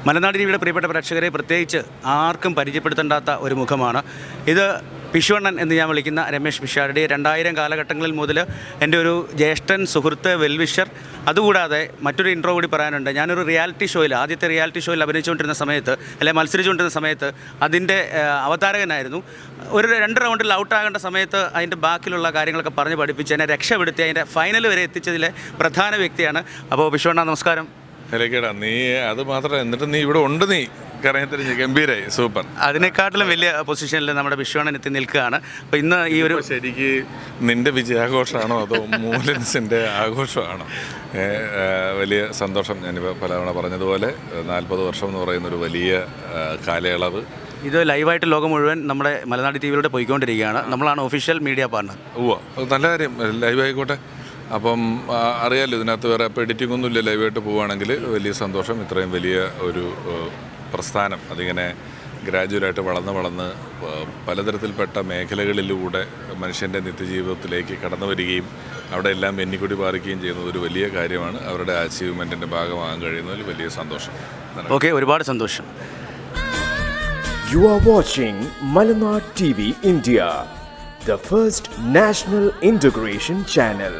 മലനാട് ടിവിയുടെ പ്രിയപ്പെട്ട പ്രേക്ഷകരെ പ്രത്യേകിച്ച് ആർക്കും പരിചയപ്പെടുത്തേണ്ടാത്ത ഒരു മുഖമാണ് ഇത്. പിഷുവണ്ണൻ എന്ന് ഞാൻ വിളിക്കുന്ന രമേഷ് പിഷാരടി 2000 കാലഘട്ടങ്ങളിൽ മുതൽ എൻ്റെ ഒരു ജ്യേഷ്ഠൻ, സുഹൃത്ത്, വെൽവിഷർ. അതുകൂടാതെ മറ്റൊരു ഇൻട്രോ കൂടി പറയാനുണ്ട്. ഞാനൊരു റിയാലിറ്റി ഷോയിൽ, ആദ്യത്തെ റിയാലിറ്റി ഷോയിൽ അഭിനയിച്ചുകൊണ്ടിരുന്ന സമയത്ത്, അല്ലെങ്കിൽ മത്സരിച്ചുകൊണ്ടിരുന്ന സമയത്ത് അതിൻ്റെ അവതാരകനായിരുന്നു. ഒരു 2 റൗണ്ടിൽ ഔട്ടാകേണ്ട സമയത്ത് അതിൻ്റെ ബാക്കിയുള്ള കാര്യങ്ങളൊക്കെ പറഞ്ഞ് പഠിപ്പിച്ച് എന്നെ രക്ഷപ്പെടുത്തി അതിൻ്റെ ഫൈനൽ വരെ എത്തിച്ചതിലെ പ്രധാന വ്യക്തിയാണ്. അപ്പോൾ പിഷുവണ്ണ നമസ്കാരം. ഹലേക്കേടാ, നീ അത് മാത്രമല്ല, എന്നിട്ട് നീ ഇവിടെ ഉണ്ട്, നീ കറങ്ങി തിരിഞ്ഞ് ഗംഭീരായി, സൂപ്പർ. അതിനേക്കാട്ടിലും വലിയ പൊസിഷനിൽ നമ്മുടെ പിഷുവണ്ണൻ എത്തി നിൽക്കുകയാണ്. അപ്പോൾ ഇന്ന് ഈ ഒരു ശരിക്ക് നിൻ്റെ വിജയാഘോഷമാണോ അതോ മൂലൻസിൻ്റെ ആഘോഷമാണോ? വലിയ സന്തോഷം. ഞാനിപ്പോൾ പലതവണ പറഞ്ഞതുപോലെ 40 വർഷം എന്ന് പറയുന്നൊരു വലിയ കാലയളവ്. ഇത് ലൈവായിട്ട് ലോകം മുഴുവൻ നമ്മുടെ മലനാട് ടി വിയിലൂടെ പോയിക്കൊണ്ടിരിക്കുകയാണ്. നമ്മളാണ് ഒഫീഷ്യൽ മീഡിയ പാർട്ണർ. നല്ല കാര്യം, ലൈവ് ആയിക്കോട്ടെ. അപ്പം അറിയാമല്ലോ, ഇതിനകത്ത് വേറെ അപ്പോൾ എഡിറ്റിംഗ് ഒന്നുമില്ല. ലൈവായിട്ട് പോവുകയാണെങ്കിൽ വലിയ സന്തോഷം. ഇത്രയും വലിയ ഒരു പ്രസ്ഥാനം അതിങ്ങനെ ഗ്രാജുവലായിട്ട് വളർന്ന് പലതരത്തിൽപ്പെട്ട മേഖലകളിലൂടെ മനുഷ്യൻ്റെ നിത്യജീവിതത്തിലേക്ക് കടന്നു വരികയും അവിടെ എല്ലാം വെന്നിക്കൊടി പാറിക്കുകയും ചെയ്യുന്നത് ഒരു വലിയ കാര്യമാണ്. അവരുടെ അച്ചീവ്മെൻറ്റിൻ്റെ ഭാഗമാകാൻ കഴിയുന്നതിൽ വലിയ സന്തോഷം. ഓക്കെ, ഒരുപാട് സന്തോഷം. You are watching Malanad TV India, the first national integration channel.